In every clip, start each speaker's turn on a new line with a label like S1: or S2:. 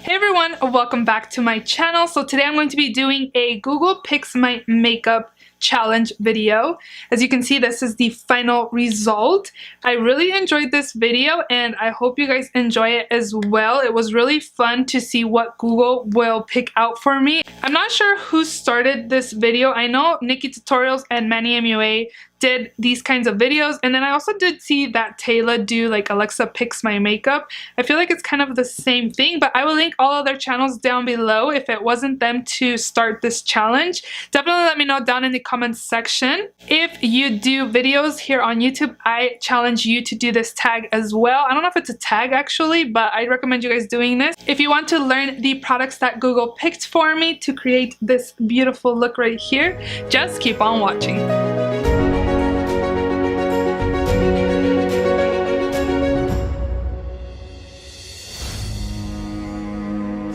S1: Hey everyone, welcome back to my channel. So today I'm going to be doing a Google Picks My Makeup challenge video. As you can see, this is the final result. I really enjoyed this video and I hope you guys enjoy it as well. It was really fun to see what Google will pick out for me. I'm not sure who started this video. I know Nikki Tutorials and Manny MUA did these kinds of videos, and then I also did see that Taylor do like Alexa Picks My Makeup. I feel like it's kind of the same thing, but I will link all of their channels down below if it wasn't them to start this challenge. Definitely let me know down in the comments section. If you do videos here on YouTube, I challenge you to do this tag as well. I don't know if it's a tag actually, but I recommend you guys doing this. If you want to learn the products that Google picked for me to create this beautiful look right here, just keep on watching.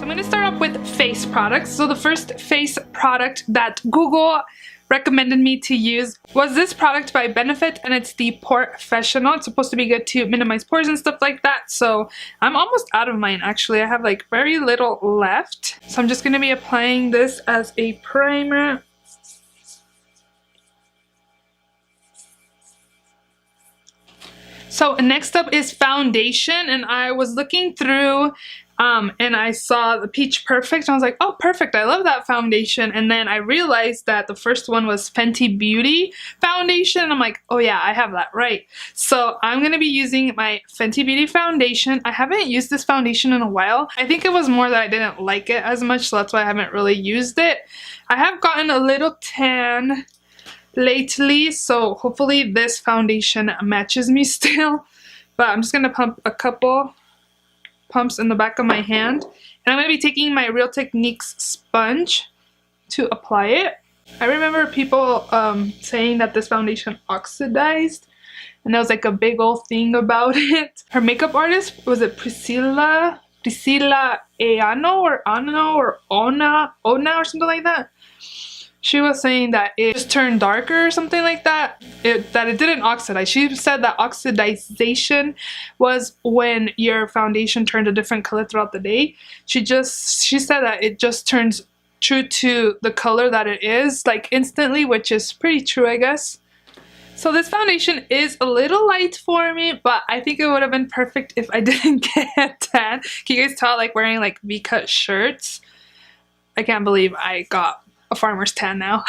S1: I'm going to start off with face products. So the first face product that Google recommended me to use was this product by Benefit, and it's the Professional. It's supposed to be good to minimize pores and stuff like that. So I'm almost out of mine actually. I have like very little left. So I'm just going to be applying this as a primer. So next up is foundation, and I was looking through and I saw the Peach Perfect and I was like, oh perfect, I love that foundation. And then I realized that the first one was Fenty Beauty foundation, and I'm like, oh yeah, I have that right. So I'm gonna be using my Fenty Beauty foundation. I haven't used this foundation in a while. I think it was more that I didn't like it as much, so that's why I haven't really used it. I have gotten a little tan lately, so hopefully this foundation matches me still. But I'm just gonna pump a couple pumps in the back of my hand, and I'm going to be taking my Real Techniques sponge to apply it. I remember people saying that this foundation oxidized, and there was like a big old thing about it. Her makeup artist, was it Priscilla Eano or Ano or Ona or something like that? She was saying that it just turned darker or something like that. That it didn't oxidize. She said that oxidization was when your foundation turned a different color throughout the day. She said that it just turns true to the color that it is, like instantly, which is pretty true, I guess. So this foundation is a little light for me, but I think it would have been perfect if I didn't get a tan. Can you guys tell, like wearing like V-cut shirts? I can't believe I got a farmer's tan now.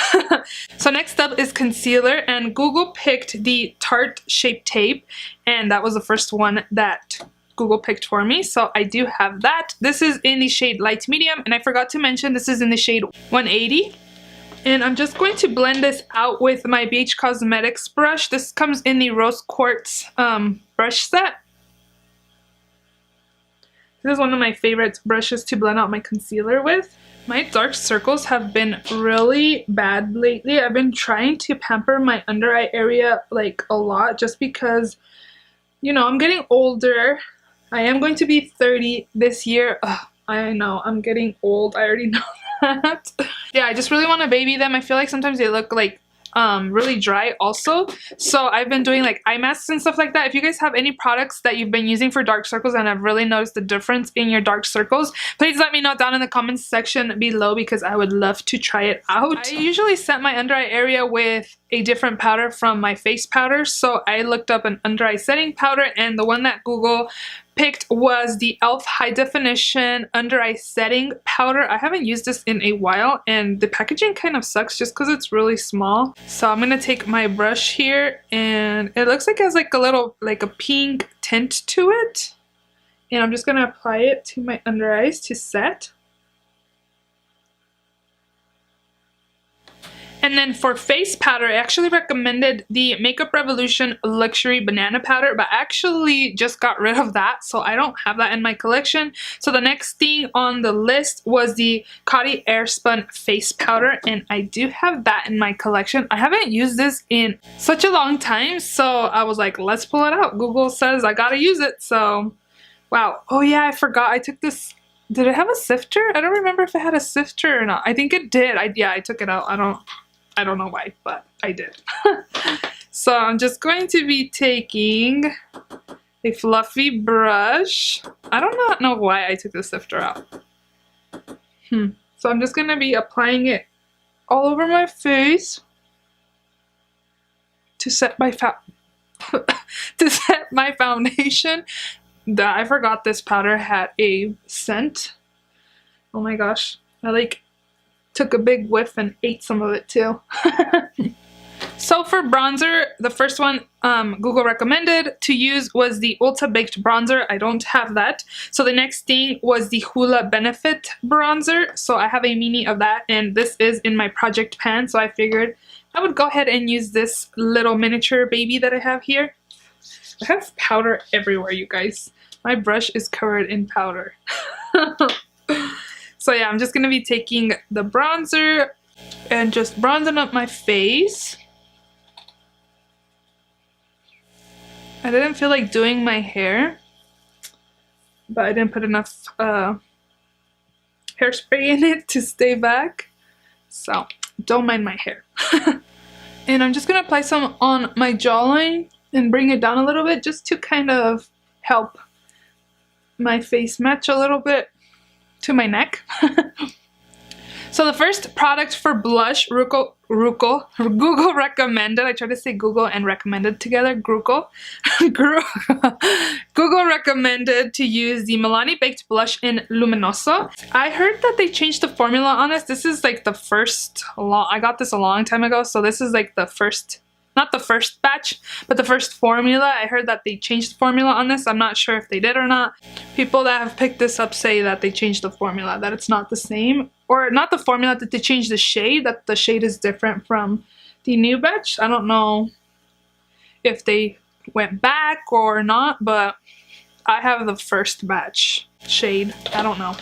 S1: So next up is concealer, and Google picked the Tarte Shape Tape, and that was the first one that Google picked for me, so I do have that. This is in the shade light medium, and I forgot to mention this is in the shade 180. And I'm just going to blend this out with my BH Cosmetics brush. This comes in the Rose Quartz brush set. This is one of my favorite brushes to blend out my concealer with. My dark circles have been really bad lately. I've been trying to pamper my under eye area like a lot, just because, you know, I'm getting older. I am going to be 30 this year. Ugh, I know, I'm getting old. I already know that. Yeah, I just really want to baby them. I feel like sometimes they look like really dry also, so I've been doing like eye masks and stuff like that. If you guys have any products that you've been using for dark circles and have really noticed the difference in your dark circles, please let me know down in the comments section below, because I would love to try it out. I usually set my under eye area with a different powder from my face powder, so I looked up an under eye setting powder, and the one that Google picked was the e.l.f. High Definition Under Eye Setting Powder. I haven't used this in a while, and the packaging kind of sucks just because it's really small. So I'm gonna take my brush here, and it looks like it has like a little, like a pink tint to it. And I'm just gonna apply it to my under eyes to set. And then for face powder, I actually recommended the Makeup Revolution Luxury Banana Powder, but I actually just got rid of that, so I don't have that in my collection. So the next thing on the list was the Coty Airspun Face Powder, and I do have that in my collection. I haven't used this in such a long time, so I was like, let's pull it out. Google says I gotta use it, so wow. Oh yeah, I forgot. I took this. Did it have a sifter? I don't remember if it had a sifter or not. I think it did. Yeah, I took it out. I don't know why, but I did. So I'm just going to be taking a fluffy brush. I don't know why I took the sifter out. So I'm just gonna be applying it all over my face to set my foundation. I forgot this powder had a scent. Oh my gosh, I like took a big whiff and ate some of it too. So for bronzer, the first one Google recommended to use was the Ulta Baked Bronzer. I don't have that. So the next thing was the Hoola Benefit Bronzer. So I have a mini of that, and this is in my project pan. So I figured I would go ahead and use this little miniature baby that I have here. I have powder everywhere, you guys. My brush is covered in powder. So yeah, I'm just going to be taking the bronzer and just bronzing up my face. I didn't feel like doing my hair, but I didn't put enough hairspray in it to stay back, so don't mind my hair. And I'm just gonna apply some on my jawline and bring it down a little bit just to kind of help my face match a little bit to my neck. So the first product for blush, Google recommended. I tried to say Google and recommended together. Google recommended to use the Milani Baked Blush in Luminoso. I heard that they changed the formula on this. This is like the first, I got this a long time ago, so this is like the first, not the first batch, but the first formula. I heard that they changed the formula on this. I'm not sure if they did or not. People that have picked this up say that they changed the formula, that it's not the same. Or not the formula, that they changed the shade, that the shade is different from the new batch. I don't know if they went back or not, but I have the first batch shade. I don't know.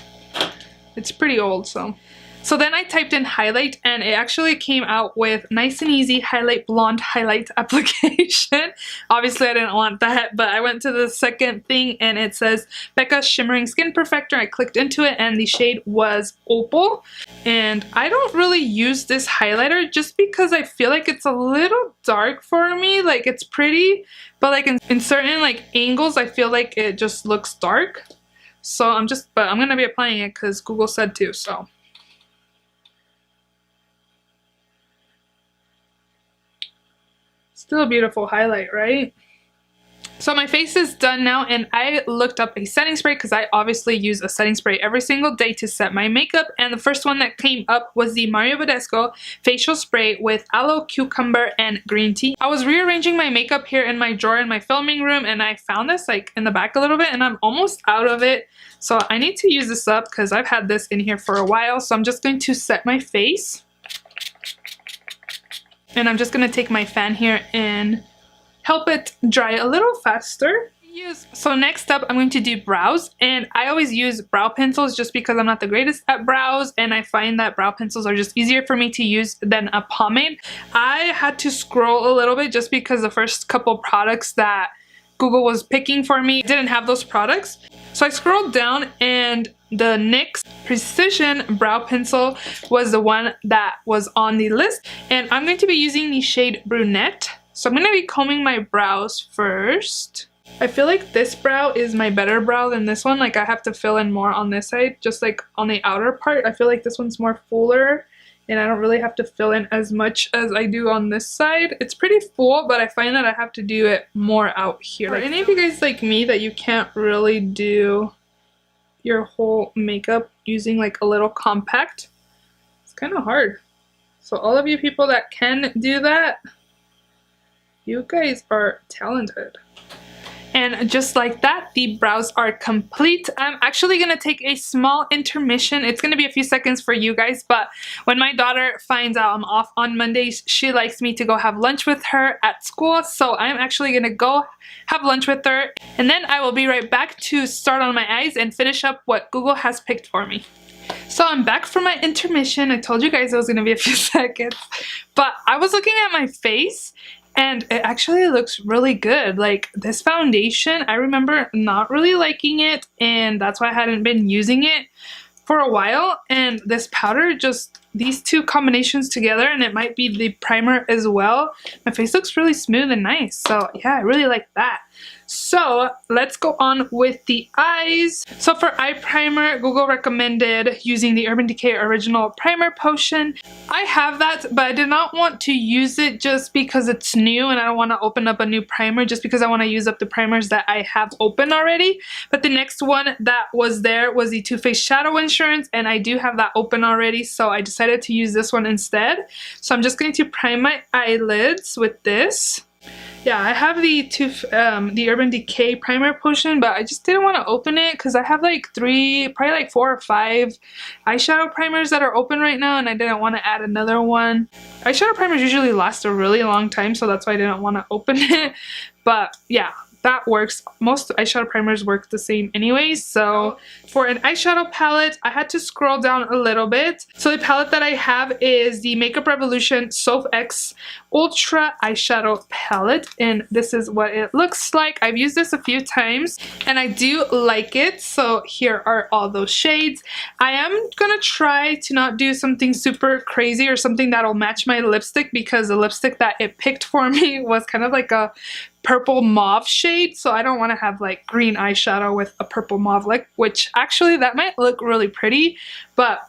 S1: It's pretty old, so. So then I typed in highlight, and it actually came out with Nice and Easy Highlight Blonde Highlight Application. Obviously I didn't want that, but I went to the second thing and it says Becca Shimmering Skin Perfector. I clicked into it and the shade was Opal. And I don't really use this highlighter just because I feel like it's a little dark for me. Like, it's pretty, but like in certain like angles I feel like it just looks dark. So I'm gonna be applying it because Google said to, so. Still a beautiful highlight, right? So my face is done now, and I looked up a setting spray because I obviously use a setting spray every single day to set my makeup, and the first one that came up was the Mario Badescu facial spray with aloe, cucumber, and green tea. I was rearranging my makeup here in my drawer in my filming room, and I found this like in the back a little bit, and I'm almost out of it. So I need to use this up because I've had this in here for a while. So I'm just going to set my face. And I'm just going to take my fan here and help it dry a little faster. So next up, I'm going to do brows. And I always use brow pencils just because I'm not the greatest at brows. And I find that brow pencils are just easier for me to use than a pomade. I had to scroll a little bit just because the first couple products that Google was picking for me didn't have those products. So I scrolled down and the NYX Precision Brow Pencil was the one that was on the list. And I'm going to be using the shade Brunette. So I'm going to be combing my brows first. I feel like this brow is my better brow than this one. Like, I have to fill in more on this side, just like on the outer part. I feel like this one's more fuller and I don't really have to fill in as much as I do on this side. It's pretty full, but I find that I have to do it more out here. Are any of you guys like me that you can't really do your whole makeup using like a little compact? It's kind of hard. So all of you people that can do that, you guys are talented. And just like that, the brows are complete. I'm actually going to take a small intermission. It's going to be a few seconds for you guys, but when my daughter finds out I'm off on Mondays, she likes me to go have lunch with her at school. So I'm actually going to go have lunch with her, and then I will be right back to start on my eyes and finish up what Google has picked for me. So I'm back from my intermission. I told you guys it was going to be a few seconds, but I was looking at my face and it actually looks really good. Like, this foundation, I remember not really liking it, and that's why I hadn't been using it for a while. And this powder just these two combinations together, and it might be the primer as well. My face looks really smooth and nice, so yeah, I really like that. So let's go on with the eyes. So for eye primer, Google recommended using the Urban Decay Original Primer Potion. I have that, but I did not want to use it just because it's new and I don't want to open up a new primer just because I want to use up the primers that I have open already. But the next one that was there was the Too Faced Shadow Insurance, and I do have that open already, so I decided to use this one instead. So I'm just going to prime my eyelids with this. Yeah, I have the Urban Decay Primer Potion, but I just didn't want to open it because I have like probably like 4 or 5 eyeshadow primers that are open right now, and I didn't want to add another one. Eyeshadow primers usually last a really long time, so that's why I didn't want to open it. But yeah, that works. Most eyeshadow primers work the same anyways. So for an eyeshadow palette, I had to scroll down a little bit. So the palette that I have is the Makeup Revolution Soph X Ultra Eyeshadow Palette, and this is what it looks like. I've used this a few times and I do like it. So here are all those shades. I am gonna try to not do something super crazy or something that'll match my lipstick, because the lipstick that it picked for me was kind of like a purple mauve shade, so I don't want to have like green eyeshadow with a purple mauve lip, which actually that might look really pretty. But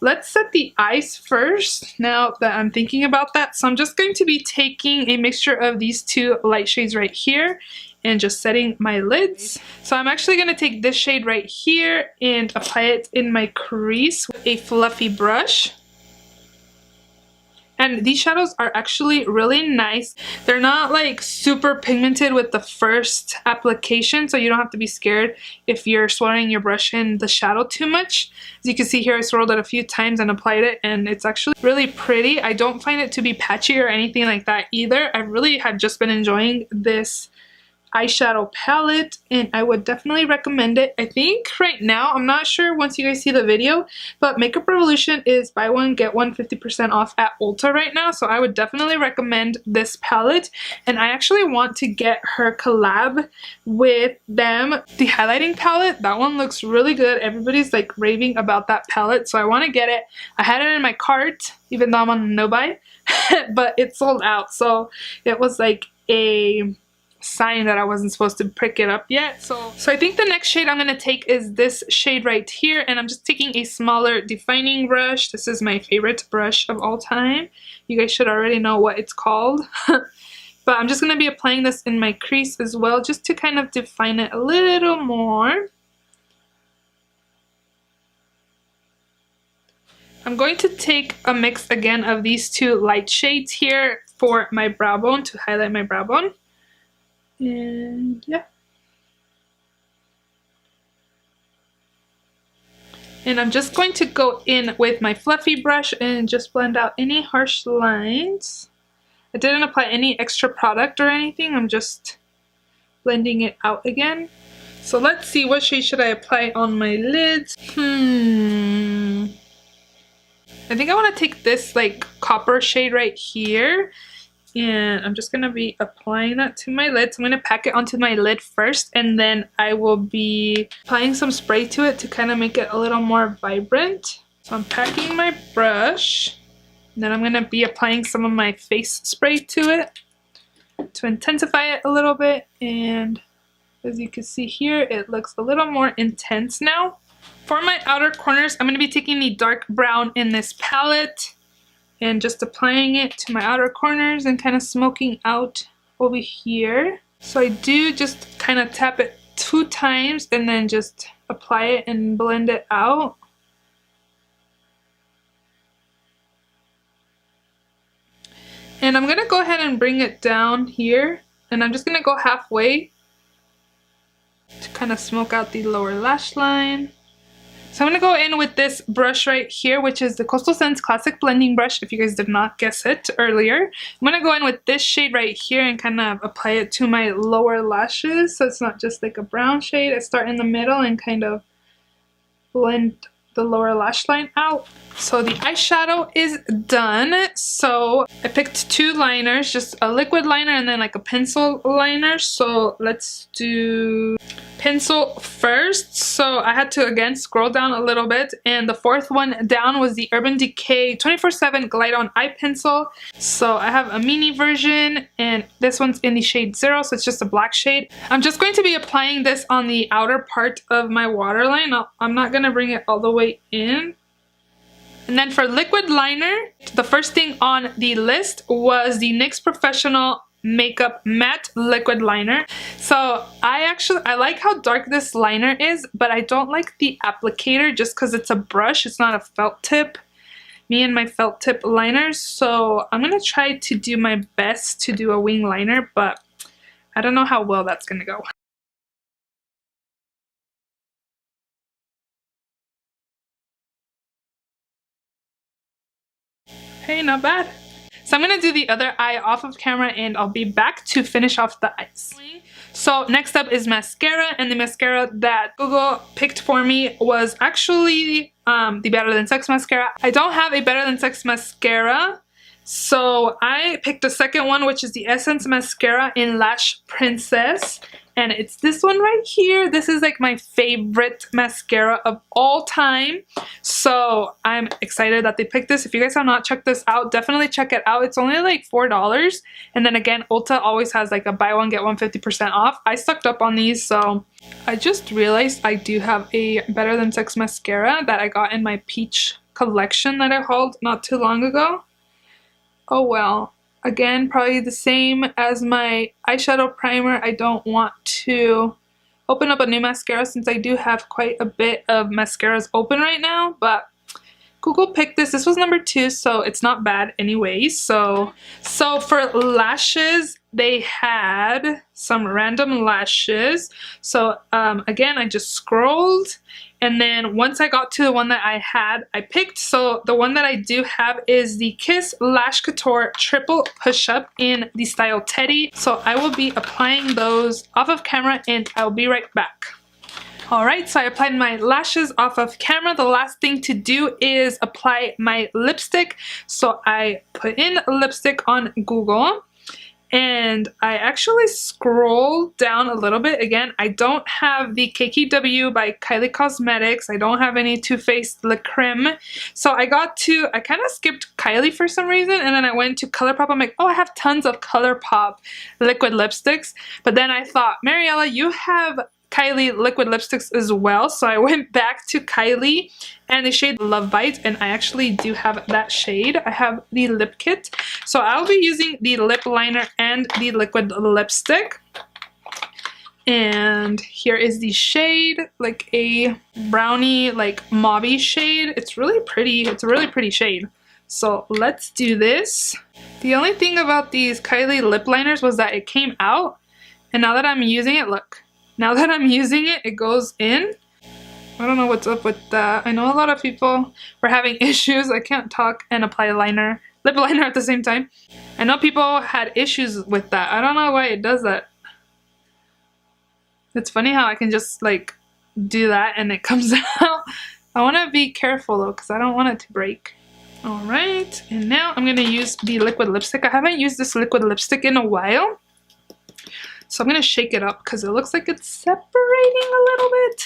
S1: let's set the eyes first now that I'm thinking about that. So I'm just going to be taking a mixture of these two light shades right here and just setting my lids. So I'm actually going to take this shade right here and apply it in my crease with a fluffy brush. And these shadows are actually really nice. They're not like super pigmented with the first application, so you don't have to be scared if you're swirling your brush in the shadow too much. As you can see here, I swirled it a few times and applied it, and it's actually really pretty. I don't find it to be patchy or anything like that either. I really have just been enjoying this eyeshadow palette, and I would definitely recommend it. I think right now, I'm not sure once you guys see the video, but Makeup Revolution is buy one get one 50% off at Ulta right now, so I would definitely recommend this palette. And I actually want to get her collab with them, the highlighting palette. That one looks really good. Everybody's like raving about that palette, so I want to get it. I had it in my cart even though I'm on a no buy but it sold out, so it was like a sign that I wasn't supposed to pick it up yet. So I think the next shade I'm going to take is this shade right here, and I'm just taking a smaller defining brush. This is my favorite brush of all time. You guys should already know what it's called. But I'm just going to be applying this in my crease as well, just to kind of define it a little more. I'm going to take a mix again of these two light shades here for my brow bone, to highlight my brow bone. And yeah, and I'm just going to go in with my fluffy brush and just blend out any harsh lines. I didn't apply any extra product or anything, I'm just blending it out again. So let's see, what shade should I apply on my lids? I think I want to take this like copper shade right here, and I'm just going to be applying that to my lids. I'm going to pack it onto my lid first, and then I will be applying some spray to it to kind of make it a little more vibrant. So I'm packing my brush, and then I'm going to be applying some of my face spray to it to intensify it a little bit. And as you can see here, it looks a little more intense now. For my outer corners, I'm going to be taking the dark brown in this palette and just applying it to my outer corners and kind of smoking out over here. So I do just kind of tap it 2 times and then just apply it and blend it out. And I'm going to go ahead and bring it down here, and I'm just going to go halfway to kind of smoke out the lower lash line. So I'm going to go in with this brush right here, which is the Coastal Scents Classic Blending Brush, if you guys did not guess it earlier. I'm going to go in with this shade right here and kind of apply it to my lower lashes, so it's not just like a brown shade. I start in the middle and kind of blend the lower lash line out. So the eyeshadow is done. So I picked 2 liners, just a liquid liner and then like a pencil liner. So let's do pencil first, so I had to again scroll down a little bit, and the fourth one down was the Urban Decay 24/7 Glide On Eye Pencil. So I have a mini version, and this one's in the shade 0, so it's just a black shade. I'm just going to be applying this on the outer part of my waterline. I'm not going to bring it all the way in. And then for liquid liner, the first thing on the list was the NYX Professional Makeup Matte Liquid Liner. So I like how dark this liner is, but I don't like the applicator just because it's a brush. It's not a felt tip. Me and my felt tip liners. So I'm going to try to do my best to do a wing liner, but I don't know how well that's going to go. Hey, not bad. So I'm going to do the other eye off of camera, and I'll be back to finish off the eyes. So next up is mascara, and the mascara that Google picked for me was actually the Better Than Sex mascara. I don't have a Better Than Sex mascara, so I picked the second one, which is the Essence mascara in Lash Princess. And it's this one right here. This is like my favorite mascara of all time. So I'm excited that they picked this. If you guys have not checked this out, definitely check it out. It's only like $4. And then again, Ulta always has like a buy one, get one 50% off. I stocked up on these, so I just realized I do have a Better Than Sex mascara that I got in my peach collection that I hauled not too long ago. Oh well. Again, probably the same as my eyeshadow primer. I don't want to open up a new mascara since I do have quite a bit of mascaras open right now, but Google picked this. This was number 2, so it's not bad anyways. So for lashes, they had some random lashes. So again, I just scrolled, and then once I got to the one that I had, I picked. So the one that I do have is the Kiss Lash Couture Triple Push-Up in the style Teddy. So I will be applying those off of camera, and I'll be right back. Alright, so I applied my lashes off of camera. The last thing to do is apply my lipstick. So I put in lipstick on Google, and I actually scrolled down a little bit. Again, I don't have the KKW by Kylie Cosmetics. I don't have any Too Faced Le Creme. So I kind of skipped Kylie for some reason, and then I went to ColourPop. I'm like, oh, I have tons of ColourPop liquid lipsticks. But then I thought, Mariella, you have Kylie liquid lipsticks as well, so I went back to Kylie and the shade Love Bite, and I actually do have that shade. I have the lip kit, so I'll be using the lip liner and the liquid lipstick. And here is the shade, like a brownie, like mauve-y shade. It's really pretty. It's a really pretty shade. So let's do this. The only thing about these Kylie lip liners was that it came out, and now that I'm using it, look. Now that I'm using it, it goes in. I don't know what's up with that. I know a lot of people were having issues. I can't talk and apply lip liner at the same time. I know people had issues with that. I don't know why it does that. It's funny how I can just like do that and it comes out. I want to be careful though, because I don't want it to break. Alright, and now I'm going to use the liquid lipstick. I haven't used this liquid lipstick in a while. So I'm going to shake it up because it looks like it's separating a little bit.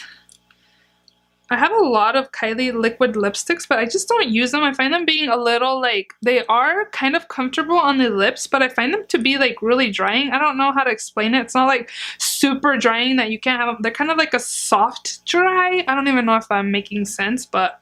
S1: I have a lot of Kylie liquid lipsticks, but I just don't use them. I find them being a little like, they are kind of comfortable on the lips, but I find them to be like really drying. I don't know how to explain it. It's not like super drying that you can't have them. They're kind of like a soft dry. I don't even know if I'm making sense, but...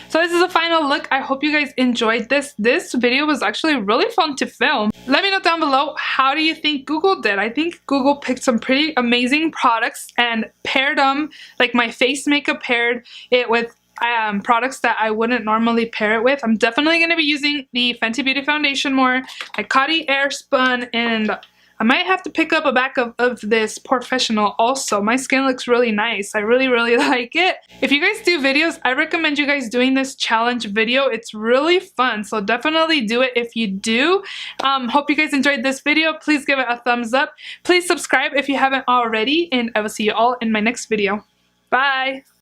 S1: So this is a final look. I hope you guys enjoyed this. This video was actually really fun to film. Let me know down below, how do you think Google did? I think Google picked some pretty amazing products and paired them, like my face makeup paired it with products that I wouldn't normally pair it with. I'm definitely going to be using the Fenty Beauty foundation more, my Coty Airspun, and I might have to pick up a back of this Professional also. My skin looks really nice. I really, really like it. If you guys do videos, I recommend you guys doing this challenge video. It's really fun, so definitely do it if you do. Hope you guys enjoyed this video. Please give it a thumbs up. Please subscribe if you haven't already, and I will see you all in my next video. Bye!